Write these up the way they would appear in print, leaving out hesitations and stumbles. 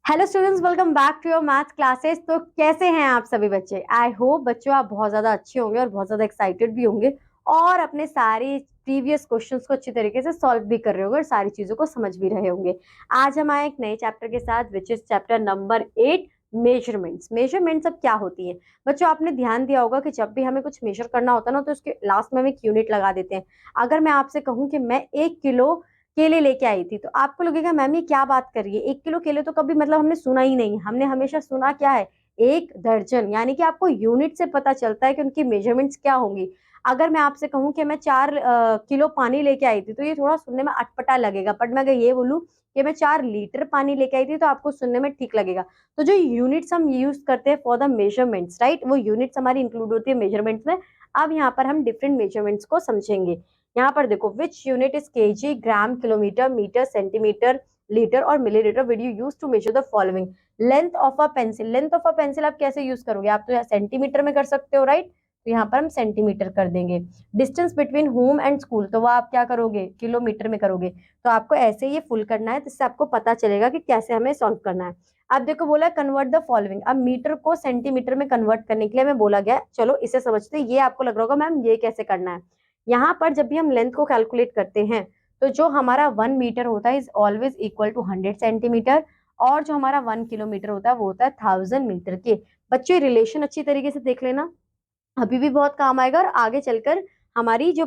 Hello students, welcome back to your math classes. तो कैसे हैं आप सभी बच्चे? आई होप बच्चों आप बहुत ज्यादा अच्छे होंगे और बहुत ज्यादा एक्साइटेड भी होंगे और अपने सारी प्रीवियस क्वेश्चंस को अच्छी तरीके से सॉल्व भी कर रहे होंगे और सारी चीजों को समझ भी रहे होंगे। आज हम आए एक नए चैप्टर के साथ which is chapter number 8, measurements. Measurements अब क्या होती है बच्चों? आपने ध्यान दिया होगा कि जब भी हमें कुछ मेजर करना होता है ना, तो उसके लास्ट में हम एक यूनिट लगा देते हैं। अगर मैं आपसे कहूं कि मैं 1 किलो केले लेके आई थी, तो आपको लगेगा मैम ये क्या बात कर रही है, 1 किलो केले तो कभी मतलब हमने सुना ही नहीं। हमने हमेशा सुना क्या है, 1 दर्जन। यानी कि आपको यूनिट से पता चलता है कि उनकी मेजरमेंट्स क्या होंगी। अगर मैं आपसे कहूं कि मैं 4 किलो पानी लेके आई थी, तो ये थोड़ा सुनने में अटपटा लगेगा। बट मैं अगर ये बोलूं कि मैं 4 लीटर पानी लेके आई थी, तो आपको सुनने में ठीक लगेगा। तो जो यूनिट्स हम यूज करते हैं फॉर द मेजरमेंट्स, राइट, वो यूनिट्स हमारी इंक्लूड होती है मेजरमेंट्स में। अब यहाँ पर हम डिफरेंट मेजरमेंट्स को समझेंगे। यहाँ पर देखो, which unit is KG, gram, kilometre, metre, centimetre, litre और millilitre with you use to measure the following. Length of a pencil, length of a pencil आप कैसे यूज करोगे? आप तो सेंटीमीटर में कर सकते हो, राइट? तो यहाँ पर हम सेंटीमीटर कर देंगे। Distance between home and school, तो वो आप क्या करोगे? किलोमीटर में करोगे। तो आपको ऐसे ये फुल करना है, जिससे आपको पता चलेगा कि कैसे हमें सॉल्व करना है। अब देखो, बोला कन्वर्ट द फॉलोइंग। अब मीटर को सेंटीमीटर में कन्वर्ट करने के लिए हमें बोला गया, चलो इसे समझते हैं। ये आपको लग रहा होगा मैम ये कैसे करना है। यहाँ पर जब भी हम लेंथ को कैलकुलेट करते हैं, तो जो हमारा 1 मीटर होता है is always equal to 100 centimetre, और जो हमारा 1 किलोमीटर होता है वो होता है 1000 मीटर के। बच्चों रिलेशन अच्छी तरीके से देख लेना, अभी भी बहुत काम आएगा और आगे चलकर हमारी जो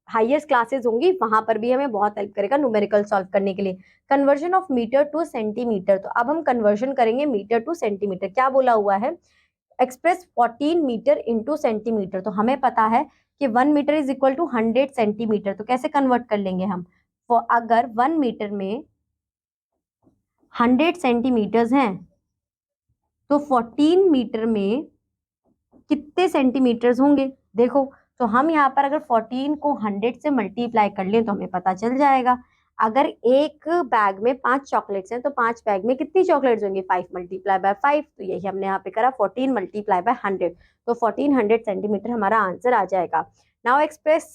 हाईएस्ट क्लासेस होंगी वहां पर भी हमें बहुत हेल्प करेगा न्यूमेरिकल सॉल्व करने के लिए। Conversion of metre to centimetre, तो अब हम कन्वर्जन करेंगे मीटर टू सेंटीमीटर। क्या बोला हुआ है? Express 14 metre into centimetre. तो हमें पता है कि 1 metre is equal to 100 centimetre. तो कैसे कन्वर्ट कर लेंगे हम? अगर 1 मीटर में 100 सेंटीमीटर्स हैं, तो 14 मीटर में कितने सेंटीमीटर्स होंगे? देखो, तो हम यहाँ पर अगर 14 को 100 से मल्टीप्लाई कर लें तो हमें पता चल जाएगा। अगर एक बैग में 5 चॉकलेट्स हैं, तो 5 बैग में कितनी चॉकलेट्स होंगी? 5 × 5 तो यही हमने यहाँ पे करा, 14 × 100। तो 1400 सेंटीमीटर हमारा आंसर आ जाएगा। Now express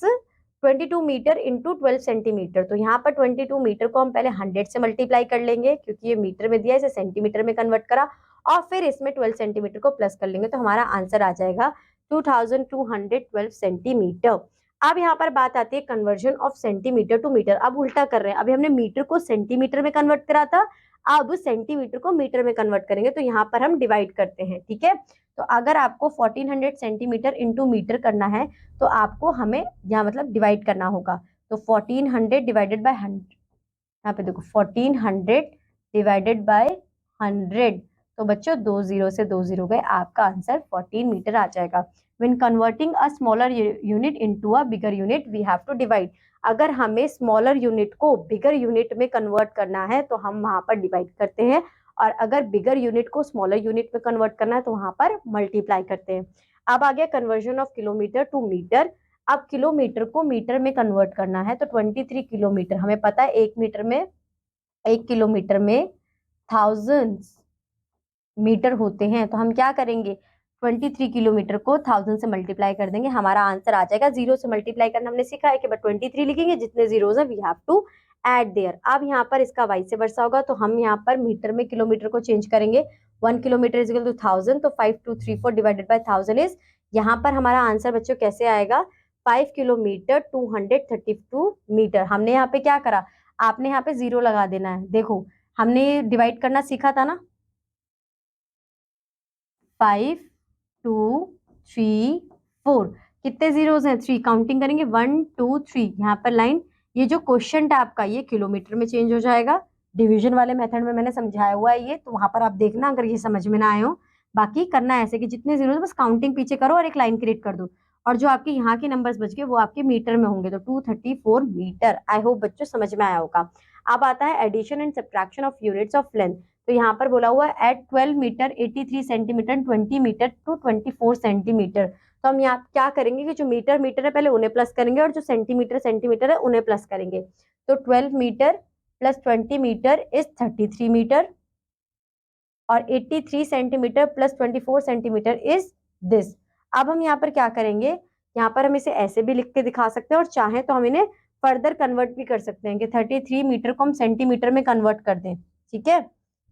22 metre into 12 centimetre. तो यहाँ पर 22 मीटर को हम पहले 100 से मल्टीप्लाई कर लेंगे, क्योंकि ये मीटर में दिया है, इसे सेंटीमीटर में कन्वर्ट करा, और फिर इसमें 12 सेंटीमीटर को प्लस कर लेंगे, तो हमारा आंसर आ जाएगा 2212 सेंटीमीटर। अब यहाँ पर बात आती है conversion of centimetre to metre. अब उल्टा कर रहे हैं, अभी हमने मीटर को सेंटीमीटर में कन्वर्ट करा था, अब सेंटीमीटर को मीटर में कन्वर्ट करेंगे। तो यहाँ पर हम डिवाइड करते हैं, ठीक है? तो अगर आपको 1400 सेंटीमीटर इंटू मीटर करना है, तो आपको हमें यहाँ मतलब डिवाइड करना होगा। तो 1400 डिवाइडेड बाय 100, यहाँ पे देखो 1400 डिवाइडेड बाय 100। तो बच्चों 2 जीरो से 2 जीरो गए, आपका आंसर 14 मीटर आ जाएगा। When converting a smaller unit into a bigger unit we have to divide. अगर हमें स्मॉलर यूनिट को बिगर यूनिट में कन्वर्ट करना है, तो हम वहां पर डिवाइड करते हैं, और अगर बिगर यूनिट को स्मॉलर यूनिट में कन्वर्ट करना है, तो वहां पर मल्टीप्लाई करते हैं। अब आ गया conversion of kilometre to metre. अब किलोमीटर को मीटर में कन्वर्ट करना है, तो 23 किलोमीटर। हमें पता है 1 किलोमीटर में 1000 मीटर होते हैं। तो हम क्या करेंगे, 23 किलोमीटर को 1000 से मल्टीप्लाई कर देंगे, हमारा आंसर आ जाएगा। जीरो से मल्टीप्लाई करना हमने सीखा है कि बट 23 लिखेंगे, जितने जीरोज है we have to add there. अब यहाँ पर इसका वाई से वर्सा होगा, तो हम यहाँ पर मीटर में किलोमीटर को चेंज करेंगे। 1 किलोमीटर इज इक्वल टू 1000, तो 5234 डिवाइडेड बाय 1000 इज, यहाँ पर हमारा आंसर बच्चों कैसे आएगा? 5 किलोमीटर 232 मीटर। हमने यहाँ पे क्या करा, आपने यहाँ पे जीरो लगा देना है। देखो, हमने डिवाइड करना सीखा था ना, 5 2 3 4, कितने जीरोस हैं? 3। काउंटिंग करेंगे 1 2 3। यहाँ पर लाइन, ये जो क्वेश्चन था आपका ये किलोमीटर में चेंज हो जाएगा। डिवीजन वाले मेथड में मैंने समझाया हुआ है ये, तो वहां पर आप देखना अगर ये समझ में ना आए हो। बाकी करना ऐसे कि जितने जीरो बस काउंटिंग पीछे करो और एक लाइन क्रिएट कर दो, और जो आपके यहाँ के नंबर्स बच गए वो आपके मीटर में होंगे। तो 234 मीटर। आई होप बच्चों समझ में आया होगा। अब आता है addition and subtraction of units of length. तो यहाँ पर बोला हुआ है add 12 metre 83 centimetre 20 metre to 24 centimetre. तो हम यहाँ क्या करेंगे कि जो मीटर मीटर है पहले उन्हें प्लस करेंगे, और जो सेंटीमीटर सेंटीमीटर है उन्हें प्लस करेंगे। तो 12 metre plus 20 metre is 33 metre, और 83 centimetre plus 24 centimetre is this. अब हम यहाँ पर क्या करेंगे, यहाँ पर हम इसे ऐसे भी लिख के दिखा सकते हैं, और चाहें तो हम इन्हें फर्दर कन्वर्ट भी कर सकते हैं कि 33 मीटर को हम सेंटीमीटर में कन्वर्ट कर दें, ठीक है?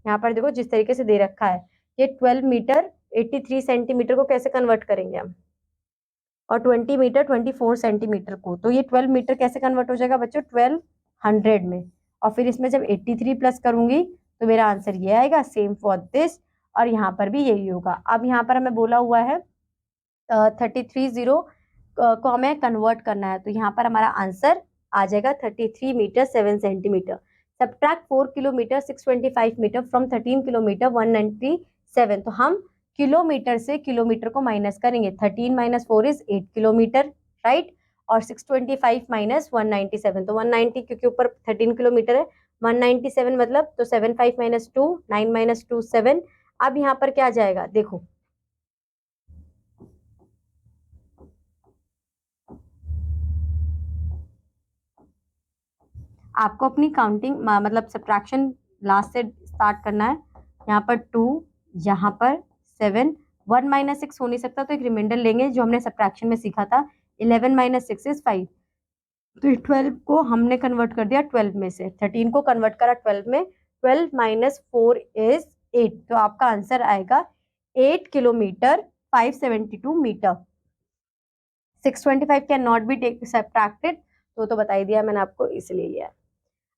यहाँ पर देखो जिस तरीके से दे रखा है, ये 12 मीटर 83 सेंटीमीटर को कैसे कन्वर्ट करेंगे हम, और 20 मीटर 24 सेंटीमीटर को, तो ये 12 मीटर कैसे कन्वर्ट हो जाएगा बच्चों 1200 में, और फिर इसमें जब 83 प्लस करूंगी तो मेरा आंसर ये आएगा, सेम फॉर दिस, और यहाँ पर भी यही होगा। अब यहाँ पर हमें बोला हुआ है 33 को हमें कन्वर्ट करना है, तो यहाँ पर हमारा आंसर आ जाएगा 33 metre 7 centimetre. Subtract 4 kilometre 625 metre from 13 kilometre 197, तो हम किलोमीटर से किलोमीटर को माइनस करेंगे, 13 माइनस 4 इज 8 किलोमीटर, राइट, और 625 माइनस 197, तो 190 क्योंकि ऊपर 13 किलोमीटर है, 197 मतलब, तो 7 5 माइनस 2 9 माइनस 2 7। अब यहाँ पर क्या जाएगा देखो, आपको अपनी काउंटिंग मतलब सब्ट्रैक्शन लास्ट से स्टार्ट करना है। यहाँ पर 2, यहाँ पर 7, 1 माइनस 6 हो नहीं सकता, तो एक रिमाइंडर लेंगे जो हमने सब्ट्रैक्शन में सीखा था, 11 माइनस 6 इज 5, तो 12 को हमने कन्वर्ट कर दिया 12 में से, 13 को कन्वर्ट करा 12 में, 12 माइनस 4 इज 8, तो आपका आंसर आएगा 8 kilometre 572 metre. 625 can not be subtracted, तो बता ही दिया मैंने आपको, इसलिए लिया।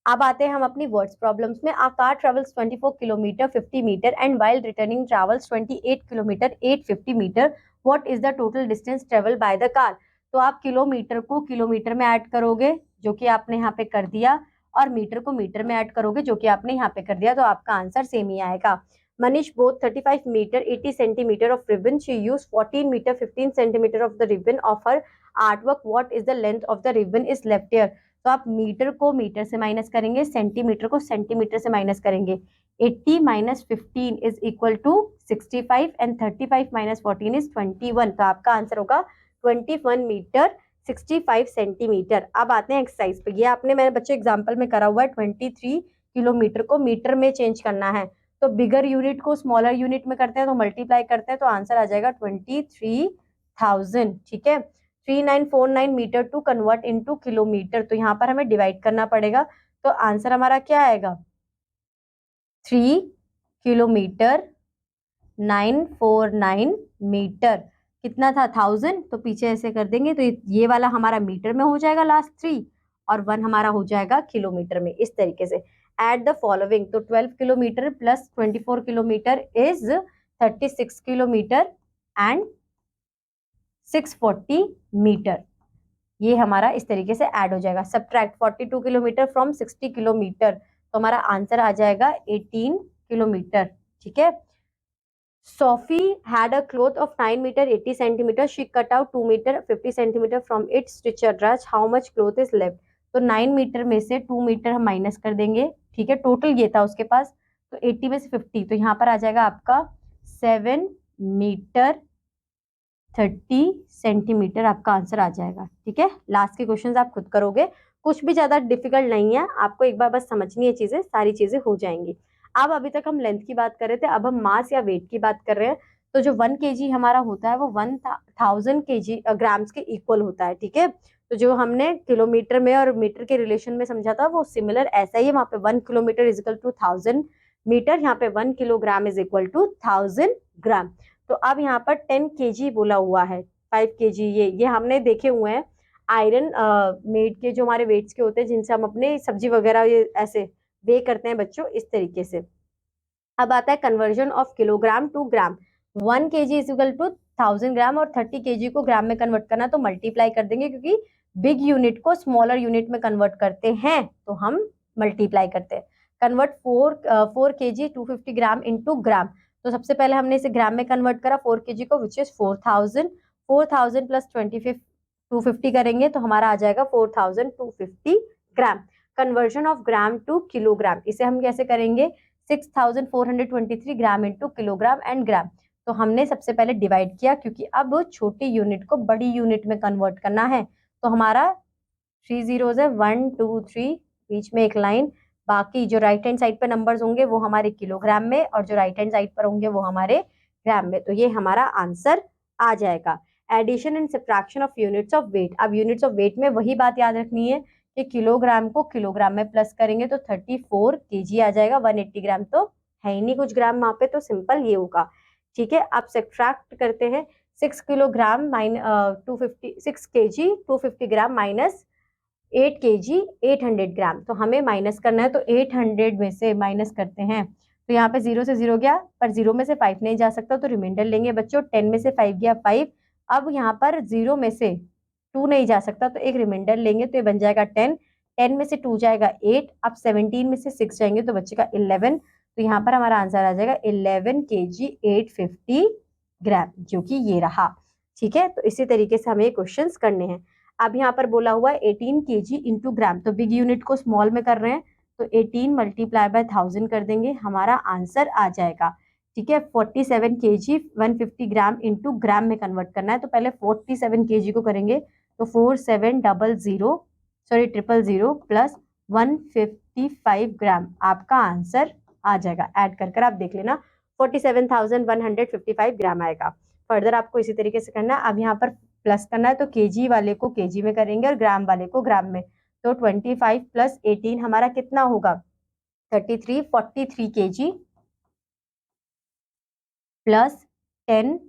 अब आते हैं हम अपनी वर्ड्स प्रॉब्लम्स में। आ कार ट्रेवल्स 24 किलोमीटर 50 मीटर एंड वाइल रिटर्निंग ट्रेवल्स 28 किलोमीटर 850 मीटर, what is the total distance travel by the car. तो आप किलोमीटर को किलोमीटर में ऐड करोगे, जो कि आपने यहाँ पे कर दिया, और मीटर को मीटर में ऐड करोगे, जो कि आपने यहाँ पे कर दिया, तो आपका आंसर सेम ही आएगा। Manish bought 35 meter 80 centimeter of ribbon. She used 14 meter 15 centimeter of the ribbon of her artwork. What is the length of the ribbon is left here? तो आप मीटर को मीटर से माइनस करेंगे, centimetre को centimetre से minus करेंगे। 80 minus 15 is equal to 65 and 35 minus 14 is 21, तो आपका आंसर होगा 21 मीटर 65 सेंटीमीटर। अब आते हैं एक्सरसाइज पे। ये आपने मेरे बच्चे एग्जाम्पल में करा हुआ है, 23 किलोमीटर को मीटर में चेंज करना है, तो बिगर यूनिट को स्मॉलर यूनिट में करते हैं तो मल्टीप्लाई करते हैं, तो आंसर आ जाएगा 23,000, ठीक है। 3949 metre to convert into kilometre, तो यहाँ पर हमें डिवाइड करना पड़ेगा, तो आंसर हमारा क्या आएगा 3 किलोमीटर 949 मीटर, कितना था 1000, तो पीछे ऐसे कर देंगे, तो ये वाला हमारा मीटर में हो जाएगा लास्ट 3, और 1 हमारा हो जाएगा किलोमीटर में, इस तरीके से। एट द फॉलोइंग, तो 12 kilometre plus 24 kilometre is 36 kilometre and 640 metre, ये हमारा इस तरीके से ऐड हो जाएगा। सब्ट्रैक्ट 42 किलोमीटर फ्रॉम 60 किलोमीटर, तो हमारा आंसर आ जाएगा 18 किलोमीटर, ठीक है। Sophie had a cloth of 9 meter 80 centimeter. She cut out 2 meter 50 centimeter from its stitcher dress. How much cloth is left? तो 9 मीटर में से 2 मीटर हम माइनस कर देंगे, ठीक है, टोटल ये था उसके पास, तो 80 में से 50, तो यहाँ पर आ जाएगा आपका 7 मीटर 30 सेंटीमीटर, आपका आंसर आ जाएगा, ठीक है। लास्ट के क्वेश्चन आप खुद करोगे, कुछ भी ज्यादा डिफिकल्ट नहीं है, आपको एक बार बस समझनी है चीजें, सारी चीजें हो जाएंगी। अब अभी तक हम लेंथ की बात कर रहे थे, अब हम मास या वेट की बात कर रहे हैं। तो जो 1 kg हमारा होता है वो 1000 kg ग्राम्स के इक्वल होता है, ठीक है। तो जो हमने किलोमीटर में और मीटर के रिलेशन में समझा था वो सिमिलर ऐसा ही है, वहां पे 1 kilometre is equal to 1000 metre, यहाँ पे 1 kilogram is equal to 1000 gram. तो अब यहाँ पर 10 kg बोला हुआ है, 5 kg, ये हमने देखे हुए हैं आयरन मेड के, जो हमारे वेट्स के होते हैं, जिनसे हम अपने सब्जी वगैरह ये ऐसे वे करते हैं बच्चों, इस तरीके से। अब आता है conversion of kilogram to gram. 1 kg is equal to 1000 gram, और 30 kg को ग्राम में कन्वर्ट करना, तो मल्टीप्लाई कर देंगे, क्योंकि बिग यूनिट को स्मॉलर यूनिट में कन्वर्ट करते हैं, तो हम मल्टीप्लाई करते हैं। Convert 4 kg 250 gram into gram, तो सबसे पहले हमने इसे ग्राम में कन्वर्ट करा 4 kg को, विच इज 4000 प्लस 250 करेंगे, तो हमारा आ जाएगा 4250 gram. Conversion of gram to kilogram, इसे हम कैसे करेंगे, 6423 gram into kilogram and gram, तो हमने सबसे पहले डिवाइड किया, क्योंकि अब छोटी यूनिट को बड़ी यूनिट में कन्वर्ट करना है, तो हमारा 3 zeros है, 1 2 3, बीच में एक लाइन, बाकी जो राइट हैंड साइड पे नंबर्स होंगे वो हमारे किलोग्राम में, और जो राइट हैंड साइड पर होंगे वो हमारे ग्राम में, तो ये हमारा आंसर आ जाएगा। Addition and subtraction of units of weight, अब यूनिट्स ऑफ वेट में वही बात याद रखनी है कि किलोग्राम को किलोग्राम में प्लस करेंगे तो 34 kg आ जाएगा, 180 ग्राम तो है ही नहीं कुछ ग्राम वहां पे, तो सिंपल ये होगा। ठीक है, अब सब्ट्रैक्ट करते हैं। 6 किलोग्राम माइन 250, 6 केजी 250 ग्राम माइनस 8 केजी 800 ग्राम। तो हमें माइनस करना है, तो 800 में से माइनस करते हैं, तो यहाँ पे 0 से 0 गया, पर 0 में से 5 नहीं जा सकता, तो रिमाइंडर लेंगे बच्चों। 10 में से 5 गया 5। अब यहाँ पर 0 में से 2 नहीं जा सकता, तो एक रिमाइंडर लेंगे, तो ये बन जाएगा 10। 10 में से 2 जाएगा 8। अब 17 में से 6 जाएंगे तो बचेगा 11। तो यहाँ पर हमारा आंसर आ जाएगा 11 केजी 850 ग्राम, जो कि ये रहा। ठीक है, तो इसी तरीके से हमें क्वेश्चंस करने हैं। अब यहाँ पर बोला हुआ है 18 केजी इंटू ग्राम, तो बिग यूनिट को स्मॉल में कर रहे हैं, तो 18 मल्टीप्लाई बाय 1000 कर देंगे, हमारा आंसर आ जाएगा। ठीक है, 47 केजी 150 ग्राम इंटू ग्राम में कन्वर्ट करना है, तो पहले 47 केजी को करेंगे, तो 4700 प्लस 155 ग्राम, आपका आंसर आ जाएगा। ऐड कर कर आप देख लेना, 47,155 ग्राम आएगा। फर्दर आपको इसी तरीके से करना है। अब यहाँ पर प्लस करना है, तो केजी वाले को केजी में करेंगे और ग्राम वाले को ग्राम में। तो 25 प्लस 18 हमारा कितना होगा? 33। 43 केजी प्लस 10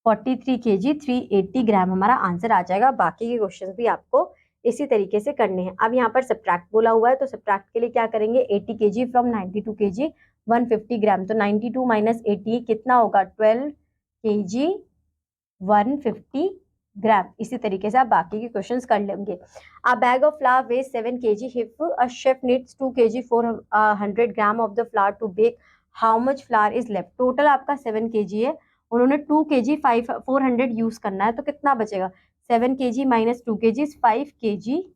43 केजी 380 ग्राम हमारा आंसर आ जाएगा। बाकी के क्वेश्चंस भी आपको इसी तरीके से करने हैं। अब यहाँ पर सब्ट्रैक्ट बोला हुआ है, तो सब्ट्रैक्ट के लिए क्या करेंगे? 80 केजी फ्रॉम 92 केजी 150 ग्राम, तो 92 माइनस 80 कितना होगा? 12 केजी 150 ग्राम। इसी तरीके से आप बाकी के क्वेश्चंस कर लेंगे। A bag of flour weighs 7 KG, if a chef needs 2 KG 400 gram of the flour to bake, how much flour is left? Total आपका 7 केजी है, उन्होंने 2 केजी 400 यूज करना है, तो कितना बचेगा? 7 केजी माइनस 2 केजी 5 केजी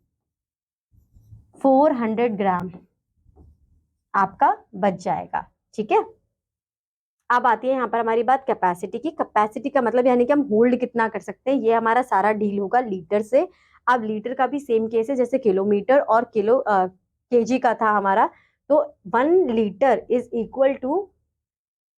400 ग्राम आपका बच जाएगा। ठीक है, अब आती है यहाँ पर हमारी बात कैपेसिटी की। कैपेसिटी का मतलब यानी कि हम होल्ड कितना कर सकते हैं, ये हमारा सारा डील होगा लीटर से। अब लीटर का भी सेम केस है जैसे किलोमीटर और केजी का था हमारा। तो 1 litre is equal to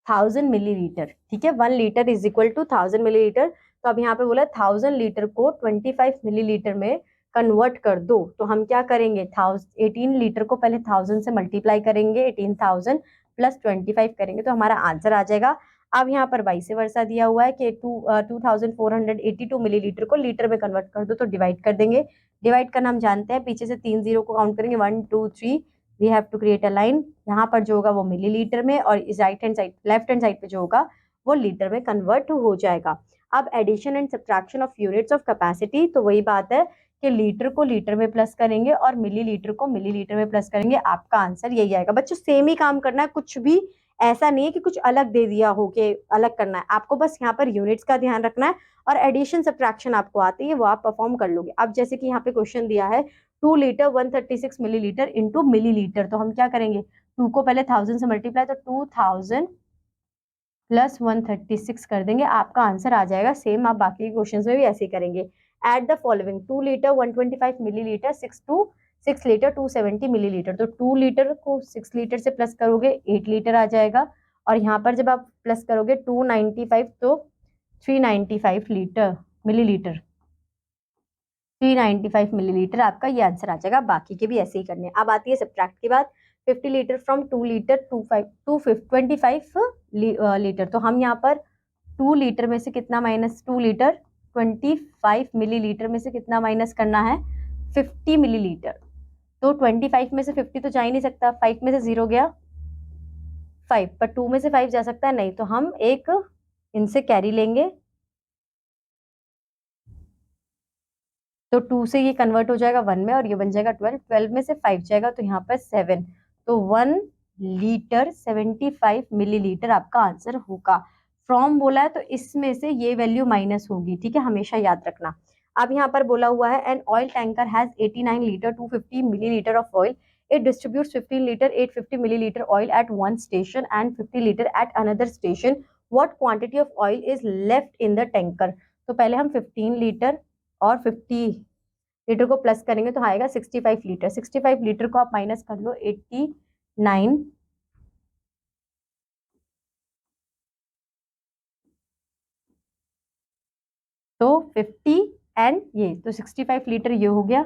1000 millilitre. ठीक है, 1 litre is equal to 1000 millilitre. तो अब यहाँ पे बोला 1000 लीटर को 25 मिलीलीटर में कन्वर्ट कर दो, तो हम क्या करेंगे? 18 लीटर को पहले 1000 से मल्टीप्लाई करेंगे, 18,000 प्लस 25 करेंगे, तो हमारा आंसर आ जाएगा। अब यहाँ पर वाइस वर्सा दिया हुआ है कि 2482 मिलीलीटर को लीटर में कन्वर्ट कर दो, तो डिवाइड कर देंगे। डिवाइड करना हम जानते हैं, पीछे से 3 जीरो को काउंट करेंगे, 1 2 3, we have to create a line. यहाँ पर जो होगा वो मिलीलीटर में, और इस right hand side left hand side पे जो होगा वो लीटर में कन्वर्ट हो जाएगा। अब addition and subtraction of units of capacity, तो वही बात है कि लीटर को लीटर में प्लस करेंगे और मिलीलीटर को मिलीलीटर में प्लस करेंगे, आपका आंसर यही आएगा। बच्चों सेम ही काम करना है, कुछ भी ऐसा नहीं है कि कुछ अलग दे दिया हो के अलग करना है, आपको बस यहाँ पर यूनिट्स का ध्यान रखना है, और एडिशन सब्ट्रैक्शन आपको आती है वो आप परफॉर्म कर लोगे। अब जैसे कि यहाँ पे क्वेश्चन दिया है 2 लीटर 136 मिलीलीटर इंटू मिलीलीटर, तो हम क्या करेंगे? 2 को पहले 1000 से मल्टीप्लाई, तो 2000 प्लस 136 कर देंगे, आपका आंसर आ जाएगा। सेम आप बाकी क्वेश्चन में भी ऐसे ही करेंगे। At the following 2 litre 125 millilitre 6 litre 270 millilitre, तो 2 लीटर को 6 लीटर से प्लस करोगे 8 लीटर आ जाएगा, और यहाँ पर जब आप प्लस करोगे 295 तो 395 लीटर मिलीलीटर 395 मिलीलीटर आपका ये आंसर आ जाएगा। बाकी के भी ऐसे ही करने हैं। अब आती है सब्ट्रैक्ट की बात। 50 लीटर फ्रॉम 2 लीटर 25 लीटर, तो हम यहाँ पर 2 लीटर में से कितना माइनस 2 लीटर 25 मिलीलीटर में से कितना माइनस करना है? 50 मिलीलीटर। तो 25 में से 50 तो जा ही नहीं सकता, 5 में से 0 गया 5, पर 2 में से 5 जा सकता है नहीं, तो हम एक इनसे कैरी लेंगे, तो 2 से ये कन्वर्ट हो जाएगा 1 में, और ये बन जाएगा 12। 12 में से 5 जाएगा तो यहाँ पर 7, तो 1 लीटर 75 मिलीलीटर आपका आंसर होगा। फ्रॉम बोला है तो इसमें से ये वैल्यू माइनस होगी। ठीक है, हमेशा याद रखना। अब यहाँ पर बोला हुआ है an oil tanker has 89 litre 250 millilitre of oil, it distributes 15 liter 850 milliliter oil at one station and 50 liter at another station, what quantity of oil is left in the tanker? तो पहले हम 15 लीटर और 50 litre को plus करेंगे तो आएगा 65 litre. 65 litre को आप माइनस कर लो 89, तो 50 एंड ये तो 65 लीटर ये हो गया,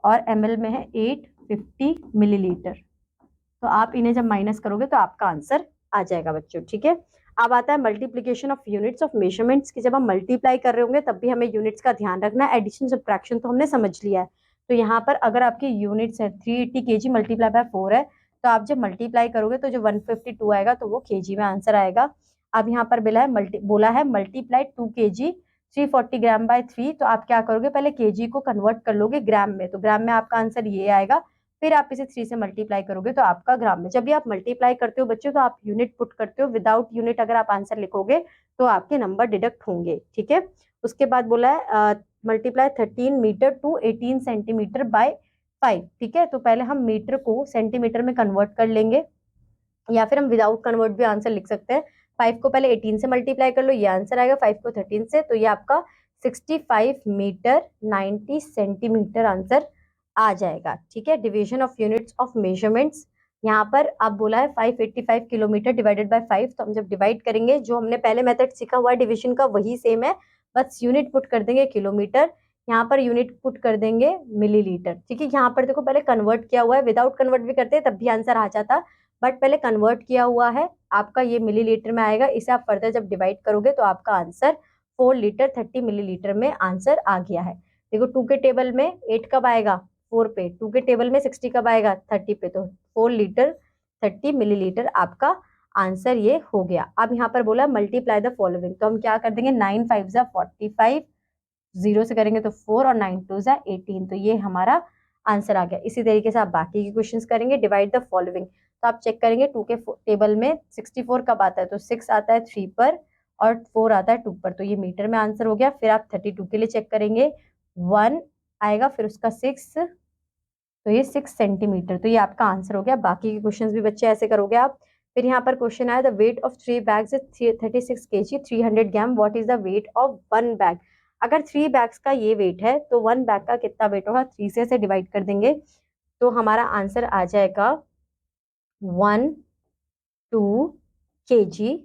और ml में है 850 मिलीलीटर। तो आप इन्हें जब माइनस करोगे तो आपका आंसर आ जाएगा बच्चों, ठीक है। अब आता है multiplication of units of measurements की। जब हम मल्टीप्लाई कर रहे होंगे तब भी हमें यूनिट्स का ध्यान रखना है। एडिशन सब्ट्रैक्शन तो हमने समझ लिया है। तो यहाँ पर अगर आपकी यूनिट्स है 380 kg मल्टीप्लाई बाय 4 है, तो आप जब मल्टीप्लाई करोगे तो जो 152 आएगा तो वो kg में आंसर आएगा। अब यहाँ पर बोला है मल्टीप्लाई 2 kg 340 ग्राम बाय 3, तो आप क्या करोगे, पहले kg को कन्वर्ट कर लोगे ग्राम में, तो ग्राम में आपका आंसर ये आएगा। फिर आप इसे 3 से मल्टीप्लाई करोगे तो आपका ग्राम में। जब भी आप मल्टीप्लाई करते हो बच्चों तो आप यूनिट पुट करते हो, विदाउट यूनिट अगर आप आंसर लिखोगे तो आपके नंबर डिडक्ट होंगे, ठीक है। उसके बाद बोला है multiply 13 metre to 18 centimetre by 5, ठीक है। तो पहले हम मीटर को सेंटीमीटर में कन्वर्ट कर लेंगे, या फिर हम विदाउट कन्वर्ट भी आंसर लिख सकते हैं। 5 को पहले 18 से मल्टीप्लाई कर लो, ये आंसर आएगा। 5 को 13 से, तो ये आपका 65 मीटर 90 सेंटीमीटर आंसर आ जाएगा, ठीक है। Division of units of measurements, यहाँ पर आप बोला है 585 किलोमीटर डिवाइडेड बाय 5, तो हम जब डिवाइड करेंगे जो हमने पहले मेथड सीखा हुआ है डिवीजन का वही सेम है, बस यूनिट पुट कर देंगे किलोमीटर, यहाँ पर यूनिट पुट कर देंगे मिलीलीटर, ठीक है। यहाँ पर देखो पहले कन्वर्ट किया हुआ है, विदाउट कन्वर्ट भी करते तब भी आंसर आ जाता, बट पहले कन्वर्ट किया हुआ है आपका, ये मिलीलीटर में आएगा। इसे आप फर्दर जब डिवाइड करोगे तो आपका आंसर 4 लीटर 30 मिलीलीटर में आंसर आ गया है। देखो 2 के टेबल में 8 कब आएगा, 4 पे, 2 के टेबल में 60 कब आएगा, 30 पे, तो 4 लीटर 30 मिलीलीटर आपका आंसर ये हो गया। अब यहाँ पर बोला मल्टीप्लाई द फॉलोइंग, तो हम क्या कर देंगे, 9 5 जा 45, 0 से करेंगे तो 4 और 9 2 जा 18, तो ये हमारा आंसर आ गया। इसी तरीके से आप बाकी के क्वेश्चंस करेंगे। डिवाइड द फॉलोइंग, तो आप चेक करेंगे 2 के टेबल में 64 कब आता है, तो 6 आता है 3 पर और 4 आता है 2 पर, तो ये मीटर में आंसर हो गया। फिर आप 32 के लिए चेक करेंगे, 1 आएगा फिर उसका 6, तो ये 6 सेंटीमीटर, तो ये आपका आंसर हो गया। बाकी के क्वेश्चंस भी बच्चे ऐसे करोगे आप। फिर यहाँ पर क्वेश्चन आया, the weight of 3 bags is 36 kg 300 gram, what is the weight of 1 bag. अगर 3 बैग्स का ये वेट है तो 1 बैग का कितना वेट होगा, 3 से डिवाइड कर देंगे तो हमारा आंसर आ जाएगा 12 kg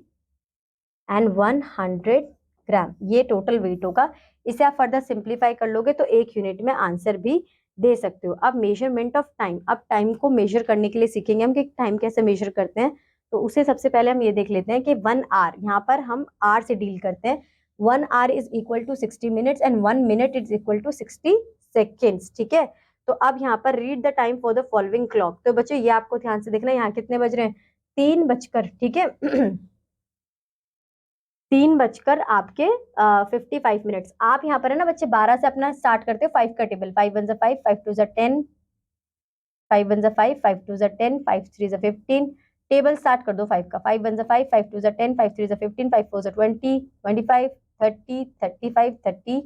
एंड 100 ग्राम, ये टोटल वेट होगा। इसे आप फर्दर सिंप्लीफाई कर लोगे तो 1 यूनिट में आंसर भी दे सकते हो। अब मेजरमेंट ऑफ टाइम, अब टाइम को मेजर करने के लिए सीखेंगे हम कि टाइम कैसे मेजर करते हैं। तो उसे सबसे पहले हम ये देख लेते हैं कि 1 आवर, यहाँ पर हम आर से डील करते हैं। 1 hour is equal to 60 minutes and 1 minute is equal to 60 seconds, ठीक है। तो अब यहाँ पर read the time for the following clock, तो बच्चों ये आपको ध्यान से देखना है, यहाँ कितने बज रहे हैं, 3 बजकर, ठीक है 3 बजकर आपके 55 मिनट्स। आप यहाँ पर है ना बच्चे 12 से अपना स्टार्ट करते हो 5 का टेबल, 5 1 5, 5 2 10, 5 1 5, 5 2 10, 5 3 15, टेबल स्टार्ट कर दो 5 का, 5 1 5, 5 2 10, 5 3 15, 5 4 20, 25 30 35 30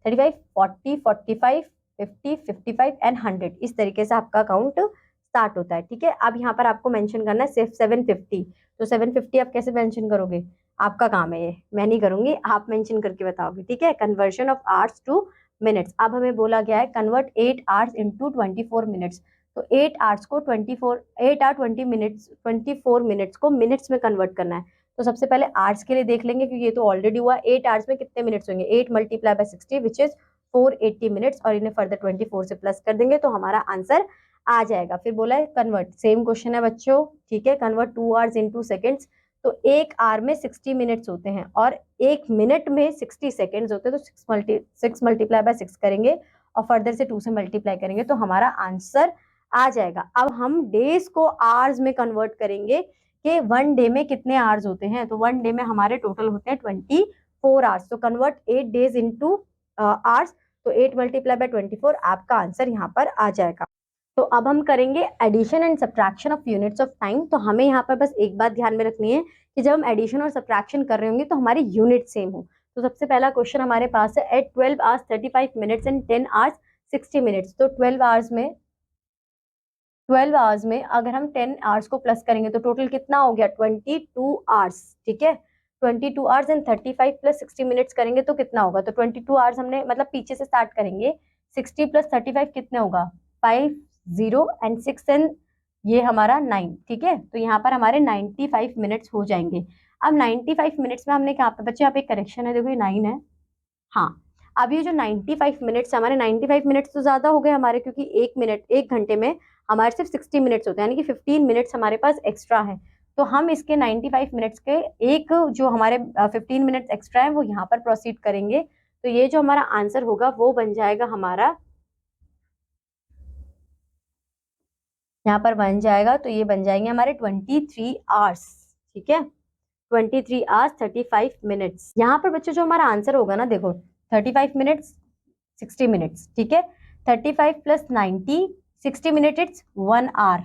35 40 45 50 55 एंड 100, इस तरीके से आपका काउंट स्टार्ट होता है, ठीक है। अब यहाँ पर आपको मेंशन करना है सिर्फ 750, तो 750 आप कैसे मेंशन करोगे, आपका काम है ये, मैं नहीं करूंगी, आप मेंशन करके बताओगे, ठीक है। Conversion of hours two minutes, अब हमें बोला गया है कन्वर्ट 8 आवर्स इनटू 24 मिनट्स, तो 8 आवर्स को 8 आवर 20 मिनट्स 24 मिनट्स को मिनट्स में कन्वर्ट करना है। तो सबसे पहले आवर्स के लिए देख लेंगे क्योंकि ये तो ऑलरेडी हुआ। 8 आवर्स में कितने मिनट्स होंगे, 8 multiply by 60 which is 480 minutes, और इन्हें फर्दर 24 से प्लस कर देंगे तो हमारा आंसर आ जाएगा। फिर बोला है कन्वर्ट, सेम क्वेश्चन है बच्चों, ठीक है, कन्वर्ट 2 आवर्स इनटू सेकंड्स, तो 1 आवर में 60 मिनट्स होते हैं और 1 मिनट में 60 सेकेंड्स होते हैं, तो 6 मल्टीप्लाई बाय 6 करेंगे और फर्दर से 2 से मल्टीप्लाई करेंगे तो हमारा आंसर आ जाएगा। अब हम डेज को आवर्स में कन्वर्ट करेंगे कि 1 डे में कितने आवर्स होते हैं, तो 1 डे में हमारे टोटल होते हैं 24 आवर्स, तो कन्वर्ट 8 डेज इनटू आवर्स, तो 8 मल्टीप्लाई बाय 24, आपका आंसर यहाँ पर आ जाएगा। तो अब हम करेंगे addition and subtraction of units of time. तो हमें यहाँ पर बस एक बात ध्यान में रखनी है कि जब हम एडिशन और सब्ट्रैक्शन कर रहे होंगे तो हमारी यूनिट सेम हो। तो सबसे पहला क्वेश्चन हमारे पास है, add 12 hours 35 minutes and 10 hours 60 minutes, तो 12 आवर्स में अगर हम 10 आवर्स को प्लस करेंगे तो टोटल कितना हो गया, 22 आवर्स, ठीक है। 22 आवर्स एंड 35 प्लस 60 मिनट्स करेंगे तो कितना होगा, तो 22 आवर्स हमने मतलब पीछे से स्टार्ट करेंगे, 60 प्लस 35 कितने होगा, 5 0 एंड 6 एंड ये हमारा 9, ठीक है। तो यहाँ पर हमारे 95 मिनट्स हो जाएंगे। अब 95 मिनट्स में हमने कहा पे बच्चे यहाँ पे करेक्शन है, देखो ये 9 है, हाँ अब ये जो 95 मिनट्स हमारे, 95 मिनट्स तो ज्यादा हो गए हमारे, क्योंकि 1 घंटे में हमारे सिर्फ 60 मिनट्स होते हैं, यानी कि 15 मिनट्स हमारे पास एक्स्ट्रा है। तो हम इसके 95 मिनट्स के एक जो हमारे 15 मिनट्स एक्स्ट्रा है वो यहाँ पर प्रोसीड करेंगे। तो ये जो हमारा आंसर होगा वो बन जाएगा हमारा, यहाँ पर बन जाएगा, तो ये बन जाएंगे हमारे 23 आवर्स। ठीक है, 23 आवर्स 35 मिनट्स। यहाँ पर बच्चों जो हमारा आंसर होगा ना, देखो 35 मिनट्स 60 मिनट्स, ठीक है, 35 plus 90 60 minute it's 1 hour,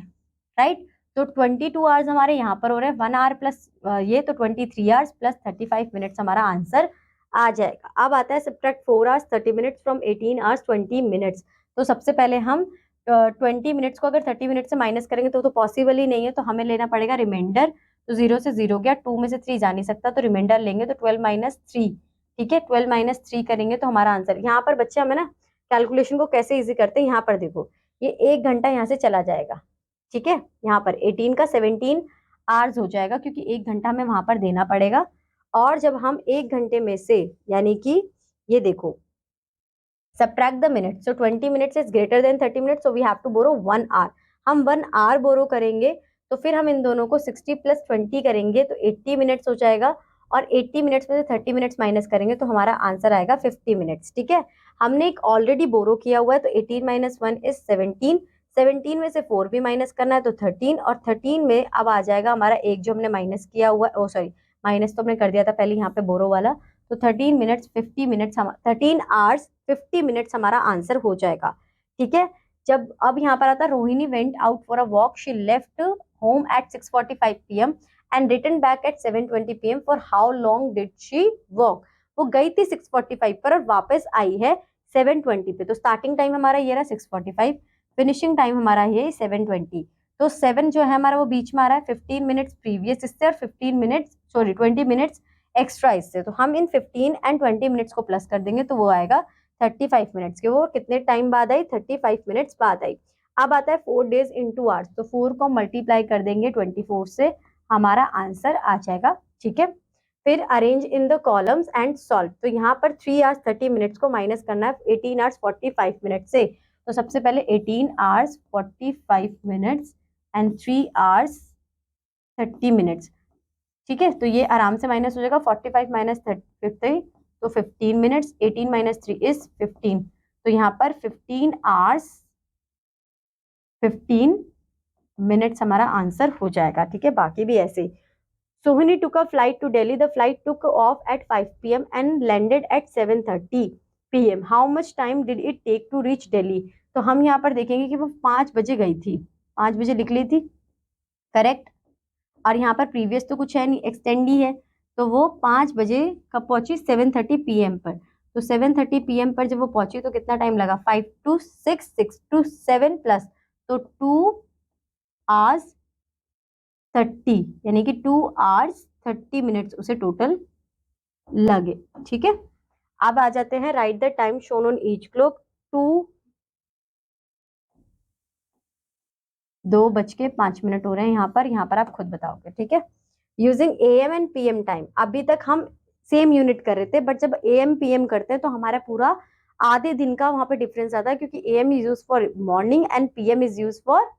right. तो 22 आवर्स हमारे यहाँ पर हो रहे हैं, 1 आवर प्लस ये, तो 23 आवर्स प्लस 35 मिनट्स हमारा आंसर आ जाएगा। अब आता है subtract 4 hours 30 minutes from 18 hours 20 minutes. तो सबसे पहले हम 20 मिनट्स को अगर 30 मिनट से माइनस करेंगे तो पॉसिबल ही नहीं है, तो हमें लेना पड़ेगा रिमाइंडर। तो 0 से 0 गया, 2 में से 3 जा नहीं सकता, तो रिमाइंडर लेंगे, तो 12 माइनस 3। ठीक है, 12 माइनस 3 करेंगे तो हमारा आंसर, यहाँ पर बच्चे हमें ना कैलकुलेशन को कैसे इजी करते हैं, यहाँ पर देखो ये 1 घंटा यहाँ से चला जाएगा। ठीक है, यहाँ पर 18 का 17 आवर्स हो जाएगा, क्योंकि 1 घंटा हमें वहां पर देना पड़ेगा। और जब हम 1 घंटे में से, यानी कि ये देखो, subtract the minutes, so 20 minutes is greater than 30 minutes, so we have to borrow 1 hour। हम 1 hour बोरो करेंगे, तो फिर हम इन दोनों को 60 प्लस 20 करेंगे तो 80 मिनट्स हो जाएगा, और 80 मिनट्स में से 30 मिनट्स माइनस करेंगे तो हमारा आंसर आएगा 50 मिनट्स। ठीक है, हमने एक ऑलरेडी बोरो किया हुआ है, तो 18 माइनस 1 इज 17, 17 में से 4 भी माइनस करना है तो 13, और 13 में अब आ जाएगा हमारा एक जो हमने माइनस किया हुआ है, ओ सॉरी माइनस तो हमने कर दिया था पहले यहाँ पे बोरो वाला, तो 13 मिनट्स 50 मिनट्स, 13 आवर्स 50 मिनट्स हमारा आंसर हो जाएगा। ठीक है, जब अब यहाँ पर आता है Rohini went out for a walk, she left home at 6:45 PM and return back at 7:20 PM, for how long did she walk. वो गई थी 6:45 पर और वापस आई है 7:20 पे। तो स्टार्टिंग टाइम हमारा ये रहा 6:45, फिनिशिंग टाइम हमारा ये 7:20। तो 7 जो है हमारा वो बीच में आ रहा है, 15 मिनट्स प्रीवियस इससे और 15 मिनट्स सॉरी 20 मिनट्स एक्स्ट्रा इससे। तो हम इन 15 एंड 20 मिनट्स को प्लस कर देंगे तो वो आएगा 35 मिनट्स के। वो कितने टाइम बाद आई, 35 मिनट्स बाद आई। अब आता है 4 days in 2 hours, तो 4 को मल्टीप्लाई कर देंगे 24 से, हमारा आंसर आ जाएगा। ठीक है, फिर arrange in the columns and solve. तो यहाँ पर 3 आवर्स 30 मिनट्स को माइनस करना है 18 आवर्स 45 मिनट से। तो सबसे पहले 18 hours 45 minutes and 3 hours 30 minutes. ठीक है, तो ये आराम से माइनस हो जाएगा, 45 माइनस 30 तो 15 मिनट्स, 18 माइनस 3 इज 15। तो यहाँ पर 15 आवर्स 15 मिनट्स हमारा आंसर हो जाएगा। ठीक है, बाकी भी ऐसे ही। Sohini took a flight to Delhi, the flight took off at 5 PM and landed at 7:30 PM, how much time did it take to reach Delhi. तो हम यहाँ पर देखेंगे कि वो 5 बजे गई थी, 5 बजे निकली थी, करेक्ट। और यहाँ पर प्रीवियस तो कुछ है नहीं, एक्सटेंड ही है, तो वो 5 बजे कब पहुंची, 7:30 PM पर। तो 7:30 PM पर जब वो पहुंची तो कितना टाइम लगा, 5 to 6 6 to 7 प्लस, तो 2 hours 30, यानी कि 2 hours 30 मिनट्स उसे टोटल लगे। ठीक है, अब आ जाते हैं right the time shown on each clock. 2:05 हो रहे हैं यहाँ पर आप खुद बताओगे। ठीक है, using AM and PM time. अभी तक हम सेम यूनिट कर रहे थे, बट जब AM PM करते हैं तो हमारा पूरा आधे दिन का वहां पे डिफरेंस आता है, क्योंकि AM is use for morning and PM is use for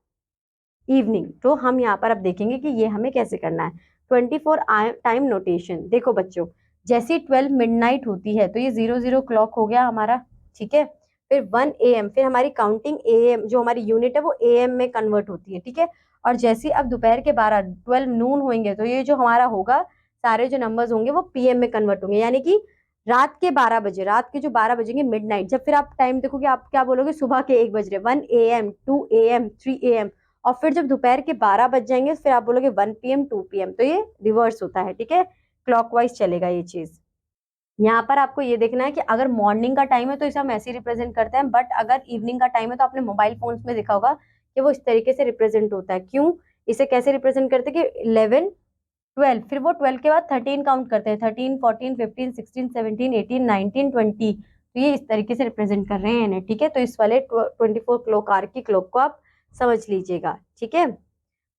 evening. तो हम यहाँ पर अब देखेंगे कि ये हमें कैसे करना है। 24 टाइम नोटेशन। देखो बच्चों, जैसे 12 मिडनाइट होती है तो ये 00 क्लॉक हो गया हमारा। ठीक है, फिर 1 AM, फिर हमारी काउंटिंग AM जो हमारी यूनिट है वो AM में कन्वर्ट होती है। ठीक है, और जैसे अब दोपहर के 12 12 नून होंगे तो ये जो हमारा होगा, सारे जो नंबर्स होंगे वो PM में कन्वर्ट होंगे, यानी कि रात के 12 बजे, रात के जो 12 बजेंगे मिडनाइट। जब फिर आप टाइम देखोगे आप क्या बोलोगे, सुबह के 1 बज रहे, 1 AM 2 AM 3 AM, और फिर जब दोपहर के 12 बज जाएंगे फिर आप बोलोगे 1 PM 2 PM। तो ये रिवर्स होता है। ठीक है, क्लॉकवाइज चलेगा ये चीज। यहाँ पर आपको ये देखना है कि अगर मॉर्निंग का टाइम है तो इसे हम ऐसे रिप्रेजेंट करते हैं, बट अगर इवनिंग का टाइम है तो आपने मोबाइल फोन्स में देखा होगा कि वो इस तरीके से रिप्रेजेंट होता है। क्यों, इसे कैसे रिप्रेजेंट करते हैं कि 11 12, फिर वो 12 के बाद 13 काउंट करते हैं, 13 14 15 16 17 18 19 20। तो ये इस तरीके से रिप्रेजेंट कर रहे हैं इन्हें। ठीक है, तो इस वाले 24 क्लॉक आर की क्लॉक को आप समझ लीजिएगा। ठीक है,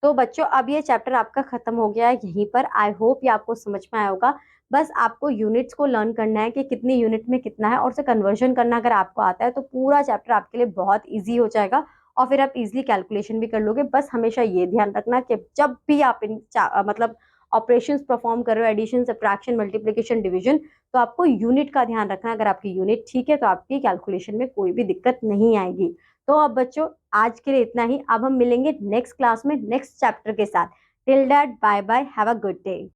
तो बच्चों अब ये चैप्टर आपका खत्म हो गया है यहीं पर। आई होप ये आपको समझ में आया होगा। बस आपको यूनिट्स को लर्न करना है कि कितनी यूनिट में कितना है और उसे कन्वर्जन करना अगर आपको आता है तो पूरा चैप्टर आपके लिए बहुत ईजी हो जाएगा और फिर आप इजीली कैलकुलेशन भी कर लोगे। बस हमेशा ये ध्यान रखना कि जब भी आप मतलब ऑपरेशंस परफॉर्म कर रहे हो, एडिशन, सब्ट्रैक्शन, मल्टीप्लिकेशन, डिवीजन, तो आपको यूनिट का ध्यान रखना। अगर आपकी यूनिट ठीक है तो आपकी कैलकुलेशन में कोई भी दिक्कत नहीं आएगी। तो अब बच्चों आज के लिए इतना ही। अब हम मिलेंगे नेक्स्ट क्लास में नेक्स्ट चैप्टर के साथ। Till that, bye bye, have a good day.